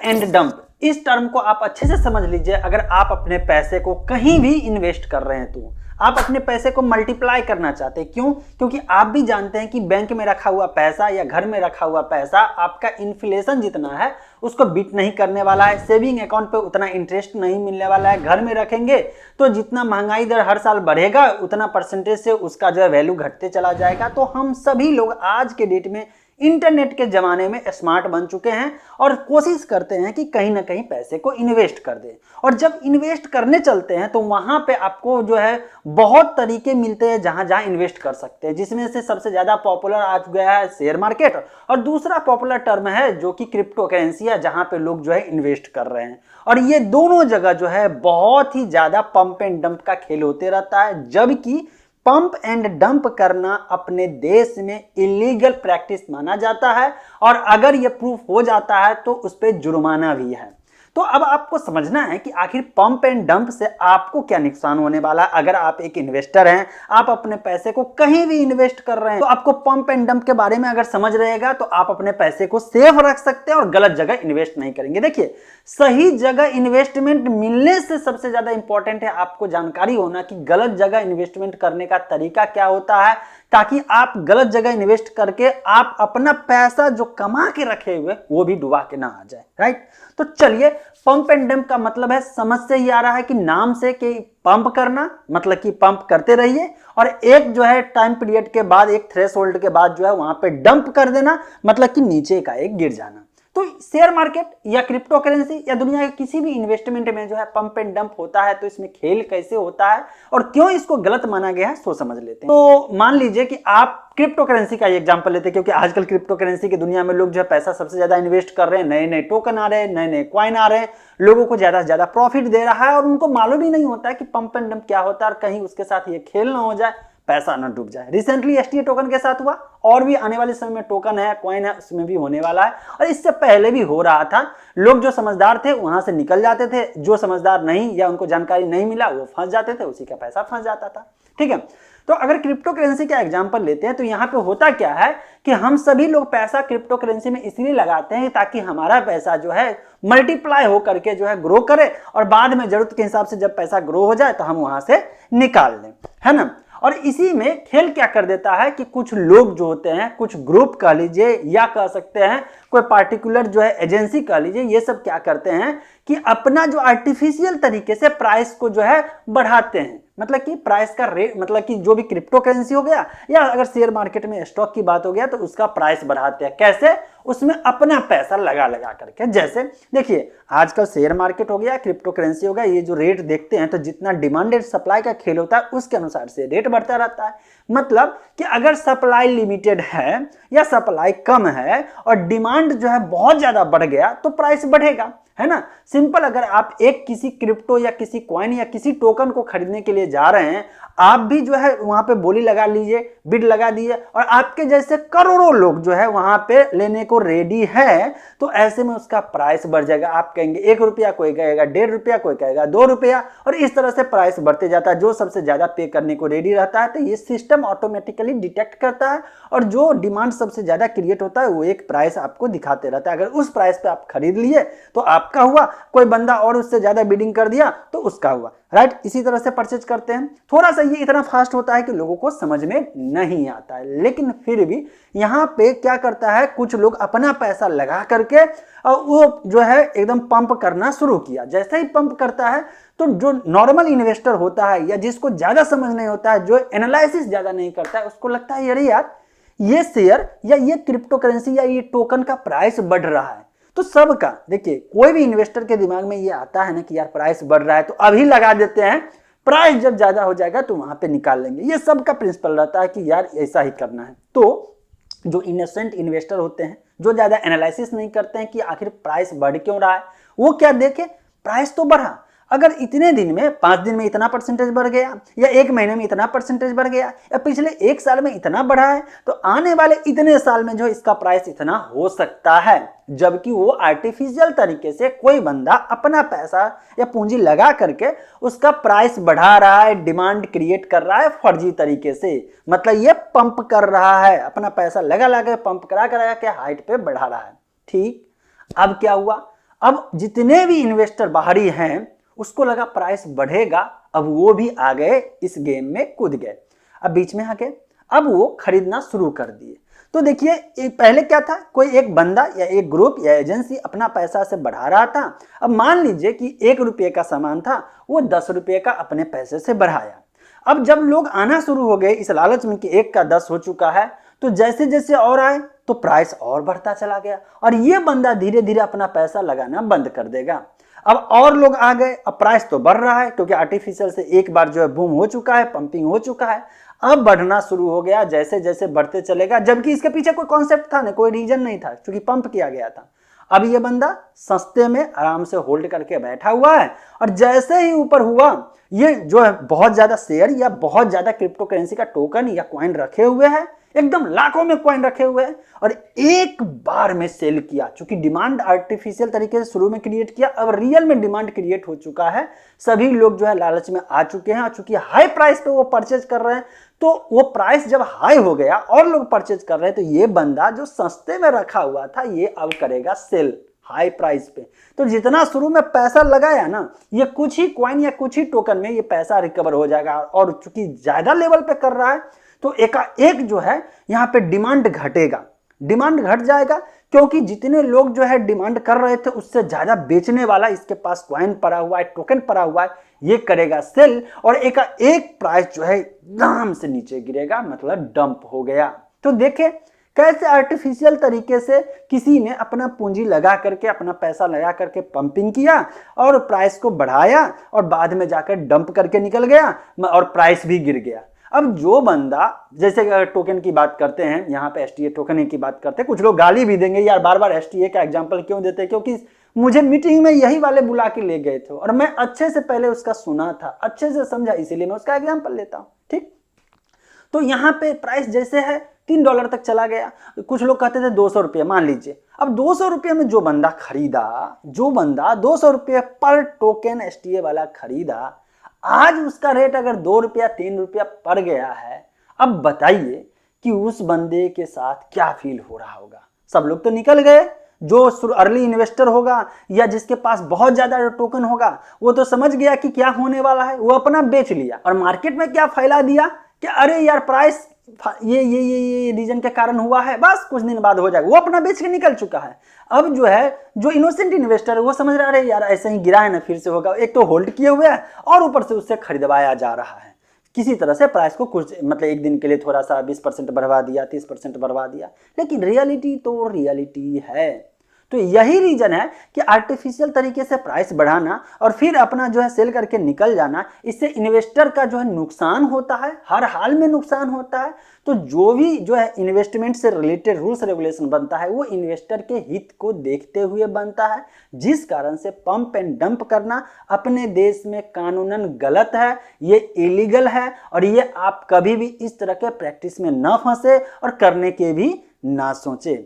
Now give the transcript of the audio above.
And dump, इस term को आप अच्छे से समझ लीजिए। अगर आप अपने पैसे को कहीं भी इन्वेस्ट कर रहे हैं तो आप अपने पैसे को मल्टीप्लाई करना चाहते हैं। क्यों? क्योंकि आप भी जानते हैं कि बैंक में रखा हुआ पैसा या घर में रखा हुआ पैसा आपका इन्फ्लेशन जितना है उसको बीट नहीं करने वाला है। सेविंग अकाउंट पे उतना इंटरेस्ट नहीं मिलने वाला है। घर में रखेंगे तो जितना महंगाई दर हर साल बढ़ेगा उतना परसेंटेज से उसका जो है वैल्यू घटते चला जाएगा। तो हम सभी लोग आज के डेट में इंटरनेट के जमाने में स्मार्ट बन चुके हैं और कोशिश करते हैं कि कहीं ना कहीं पैसे को इन्वेस्ट कर दें। और जब इन्वेस्ट करने चलते हैं तो वहां पे आपको जो है बहुत तरीके मिलते हैं जहां जहां इन्वेस्ट कर सकते हैं, जिसमें से सबसे ज्यादा पॉपुलर आ गया है शेयर मार्केट और दूसरा पॉपुलर टर्म है जो कि क्रिप्टो करेंसी है, जहां पे लोग जो है इन्वेस्ट कर रहे हैं। और ये दोनों जगह जो है बहुत ही ज्यादा पंप एंड डंप का खेल होते रहता है, जबकि पंप एंड डंप करना अपने देश में इलीगल प्रैक्टिस माना जाता है और अगर यह प्रूफ हो जाता है तो उस पर जुर्माना भी है। तो अब आपको समझना है कि आखिर पंप एंड डंप से आपको क्या नुकसान होने वाला है। अगर आप एक इन्वेस्टर हैं, आप अपने पैसे को कहीं भी इन्वेस्ट कर रहे हैं, तो आपको पंप एंड डंप के बारे में अगर समझ रहेगा तो आप अपने पैसे को सेफ रख सकते हैं और गलत जगह इन्वेस्ट नहीं करेंगे। देखिए, सही जगह इन्वेस्टमेंट मिलने से सबसे ज्यादा इंपॉर्टेंट है आपको जानकारी होना कि गलत जगह इन्वेस्टमेंट करने का तरीका क्या होता है, ताकि आप गलत जगह इन्वेस्ट करके आप अपना पैसा जो कमा के रखे हुए वो भी डुबा के ना आ जाए। राइट? तो चलिए, पंप एंड डंप का मतलब है, समझ से ही आ रहा है कि नाम से कि पंप करना, मतलब कि पंप करते रहिए और एक जो है टाइम पीरियड के बाद, एक थ्रेशोल्ड के बाद जो है वहां पे डंप कर देना, मतलब कि नीचे का एक गिर जाना। तो शेयर मार्केट या क्रिप्टो करेंसी या दुनिया के किसी भी इन्वेस्टमेंट में जो है पंप एंड डंप होता है। तो इसमें खेल कैसे होता है और क्यों इसको गलत माना गया है सो समझ लेते हैं। तो मान लीजिए कि आप क्रिप्टो करेंसी का एग्जांपल लेते हैं, क्योंकि आजकल क्रिप्टो करेंसी की दुनिया में लोग जो है पैसा सबसे ज्यादा इन्वेस्ट कर रहे हैं, नए नए टोकन आ रहे हैं, नए नए कॉइन आ रहे हैं, लोगों को ज्यादा से ज्यादा प्रॉफिट दे रहा है और उनको मालूम ही नहीं होता है कि पंप एंड डंप क्या होता है और कहीं उसके साथ ये खेल ना हो जाए, पैसा ना डूब जाए। रिसेंटली एसटीए टोकन के साथ हुआ और भी आने वाले समय में टोकन है, कॉइन है, उसमें भी होने वाला है और इससे पहले भी हो रहा था। लोग जो समझदार थे वहां से निकल जाते थे, जो समझदार नहीं या उनको जानकारी नहीं मिला वो फंस जाते थे, उसी का पैसा फंस जाता था। ठीक है? तो अगर क्रिप्टो करेंसी का एग्जांपल लेते हैं तो यहाँ पे होता क्या है कि हम सभी लोग पैसा क्रिप्टो करेंसी में इसलिए लगाते हैं ताकि हमारा पैसा जो है मल्टीप्लाई हो करके जो है ग्रो करे और बाद में जरूरत के हिसाब से जब पैसा ग्रो हो जाए तो हम वहां से निकाल लें, है ना। और इसी में खेल क्या कर देता है कि कुछ लोग जो होते हैं, कुछ ग्रुप कह लीजिए या कह सकते हैं कोई पार्टिकुलर जो है एजेंसी कह लीजिए, ये सब क्या करते हैं कि अपना जो आर्टिफिशियल तरीके से प्राइस को जो है बढ़ाते हैं। मतलब कि प्राइस का रेट, मतलब कि जो भी क्रिप्टो करेंसी हो गया या अगर शेयर मार्केट में स्टॉक की बात हो गया तो उसका प्राइस बढ़ाते हैं। कैसे? उसमें अपना पैसा लगा लगा करके। जैसे देखिए, आजकल शेयर मार्केट हो गया, क्रिप्टो करेंसी हो गया, ये जो रेट देखते हैं तो जितना डिमांड एंड सप्लाई का खेल होता है उसके अनुसार से रेट बढ़ता रहता है। मतलब कि अगर सप्लाई लिमिटेड है या सप्लाई कम है और डिमांड जो है बहुत ज्यादा बढ़ गया तो प्राइस बढ़ेगा, है ना। सिंपल, अगर आप एक किसी क्रिप्टो या किसी कॉइन या किसी टोकन को खरीदने के लिए जा रहे हैं, आप भी जो है वहां पे बोली लगा लीजिए, बिड लगा दीजिए और आपके जैसे करोड़ों लोग जो है वहां पे लेने को रेडी है, तो ऐसे में उसका प्राइस बढ़ जाएगा। आप कहेंगे 1 रुपया, कोई कहेगा 1.5 रुपया, कोई कहेगा 2 रुपया और इस तरह से प्राइस बढ़ते जाता है। जो सबसे ज्यादा पे करने को रेडी रहता है तो ये सिस्टम ऑटोमेटिकली डिटेक्ट करता है और जो डिमांड सबसे ज्यादा क्रिएट होता है वो एक प्राइस आपको दिखाते रहता है। अगर उस प्राइस पे आप खरीद लिए तो आपका हुआ, कोई बंदा और उससे ज्यादा बिडिंग कर दिया तो उसका हुआ। राइट? इसी तरह से परचेज करते हैं। थोड़ा सा ये इतना फास्ट होता है कि लोगों को समझ में नहीं आता है, लेकिन फिर भी यहां पे क्या करता है, कुछ लोग अपना पैसा लगा करके और वो जो है एकदम पंप करना शुरू किया। जैसे ही पंप करता है तो जो नॉर्मल इन्वेस्टर होता है या जिसको ज्यादा समझ नहीं होता है, जो एनालिसिस ज्यादा नहीं करता है, उसको लगता है अरे यार ये शेयर या ये क्रिप्टो करेंसी या ये टोकन का प्राइस बढ़ रहा है। तो सबका, देखिए, कोई भी इन्वेस्टर के दिमाग में ये आता है ना कि यार प्राइस बढ़ रहा है तो अभी लगा देते हैं, प्राइस जब ज्यादा हो जाएगा तो वहां पे निकाल लेंगे। ये सबका प्रिंसिपल रहता है कि यार ऐसा ही करना है। तो जो इनोसेंट इन्वेस्टर होते हैं, जो ज्यादा एनालिसिस नहीं करते हैं कि आखिर प्राइस बढ़ क्यों रहा है, वो क्या देखे, प्राइस तो बढ़ा, अगर इतने दिन में 5 दिन में इतना परसेंटेज बढ़ गया या 1 महीने में इतना परसेंटेज बढ़ गया या पिछले 1 साल में इतना बढ़ा है तो आने वाले इतने साल में जो इसका प्राइस इतना हो सकता है। जबकि वो आर्टिफिशियल तरीके से कोई बंदा अपना पैसा या पूंजी लगा करके उसका प्राइस बढ़ा रहा है, डिमांड क्रिएट कर रहा है फर्जी तरीके से। मतलब ये पंप कर रहा है, अपना पैसा लगा लगा पंप करा करा के हाइट पे बढ़ा रहा है। ठीक, अब क्या हुआ, अब जितने भी इन्वेस्टर बाहरी हैं उसको लगा प्राइस बढ़ेगा, अब वो भी आ गए इस गेम में, कूद गए। अब बीच में आके अब वो खरीदना शुरू कर दिए। तो देखिए पहले क्या था, कोई एक बंदा या एक ग्रुप या एजेंसी अपना पैसा से बढ़ा रहा था। अब मान लीजिए कि 1 रुपये का सामान था, वो 10 रुपये का अपने पैसे से बढ़ाया। अब जब लोग आना शुरू हो गए इस लालच में कि 1 का 10 हो चुका है, तो जैसे जैसे और आए तो प्राइस और बढ़ता चला गया और ये बंदा धीरे धीरे अपना पैसा लगाना बंद कर देगा। अब और लोग आ गए, अब प्राइस तो बढ़ रहा है क्योंकि आर्टिफिशियल से एक बार जो है बूम हो चुका है, पंपिंग हो चुका है, अब बढ़ना शुरू हो गया, जैसे जैसे बढ़ते चलेगा, जबकि इसके पीछे कोई कॉन्सेप्ट था ना, कोई रीजन नहीं था, क्योंकि पंप किया गया था। अब ये बंदा सस्ते में आराम से होल्ड करके बैठा हुआ है और जैसे ही ऊपर हुआ, ये जो है बहुत ज्यादा शेयर या बहुत ज्यादा क्रिप्टो करेंसी का टोकन या कॉइन रखे हुए हैं, एकदम लाखों में कॉइन रखे हुए हैं और एक बार में सेल किया। चूंकि डिमांड आर्टिफिशियल तरीके से शुरू में क्रिएट किया, अब रियल में डिमांड क्रिएट हो चुका है, सभी लोग जो है लालच में आ चुके हैं और चूंकि हाई प्राइस पे वो परचेज कर रहे हैं, तो वो प्राइस जब हाई हो गया और लोग परचेज कर रहे हैं, तो ये बंदा जो सस्ते में रखा हुआ था ये अब करेगा सेल हाई प्राइस पे। तो जितना शुरू में पैसा लगाया ना, ये कुछ ही कॉइन या कुछ ही टोकन में ये पैसा रिकवर हो जाएगा और चूंकि ज्यादा लेवल पे कर रहा है तो एक जो है यहाँ पे डिमांड घटेगा, डिमांड घट जाएगा, क्योंकि जितने लोग जो है डिमांड कर रहे थे उससे ज्यादा बेचने वाला इसके पास कॉइन पड़ा हुआ है, टोकन पड़ा हुआ है, ये करेगा सेल और एक प्राइस जो है एकदम से नीचे गिरेगा, मतलब डंप हो गया। तो देखे कैसे आर्टिफिशियल तरीके से किसी ने अपना पूंजी लगा करके, अपना पैसा लगा करके पंपिंग किया और प्राइस को बढ़ाया और बाद में जाकर डंप करके निकल गया और प्राइस भी गिर गया। अब जो बंदा, जैसे टोकन की बात करते हैं, यहाँ पे एसटीए टोकन की बात करते हैं, कुछ लोग गाली भी देंगे यार बार बार एसटीए का एग्जांपल क्यों देते हैं, क्योंकि मुझे मीटिंग में यही वाले बुला के ले गए थे और मैं अच्छे से पहले उसका सुना था, अच्छे से समझा, इसीलिए मैं उसका एग्जांपल लेता हूँ। ठीक, तो यहाँ पे प्राइस जैसे है $3 तक चला गया, कुछ लोग कहते थे 200 रुपये, मान लीजिए अब 200 रुपये में जो बंदा खरीदा, जो बंदा 200 रुपये पर टोकन एसटीए वाला खरीदा, आज उसका रेट अगर 2 रुपया 3 रुपया पड़ गया है, अब बताइए कि उस बंदे के साथ क्या फील हो रहा होगा। सब लोग तो निकल गए, जो अर्ली इन्वेस्टर होगा या जिसके पास बहुत ज्यादा टोकन होगा वो तो समझ गया कि क्या होने वाला है, वो अपना बेच लिया और मार्केट में क्या फैला दिया कि अरे यार प्राइस ये रीजन के कारण हुआ है, बस कुछ दिन बाद हो जाएगा, वो अपना बेच के निकल चुका है। अब जो है जो इनोसेंट इन्वेस्टर है वो समझ रहा है यार ऐसे ही गिरा है ना, फिर से होगा, एक तो होल्ड किए हुए है और ऊपर से उससे खरीदवाया जा रहा है, किसी तरह से प्राइस को कुछ मतलब एक दिन के लिए थोड़ा सा 20% बढ़वा दिया, 30% बढ़वा दिया, लेकिन रियलिटी तो रियलिटी है। तो यही रीजन है कि आर्टिफिशियल तरीके से प्राइस बढ़ाना और फिर अपना जो है सेल करके निकल जाना, इससे इन्वेस्टर का जो है नुकसान होता है, हर हाल में नुकसान होता है। तो जो भी जो है इन्वेस्टमेंट से रिलेटेड रूल्स रेगुलेशन बनता है वो इन्वेस्टर के हित को देखते हुए बनता है, जिस कारण से पंप एंड डंप करना अपने देश में कानूनन गलत है, ये इलीगल है और ये आप कभी भी इस तरह के प्रैक्टिस में न फंसे और करने के भी ना सोचे।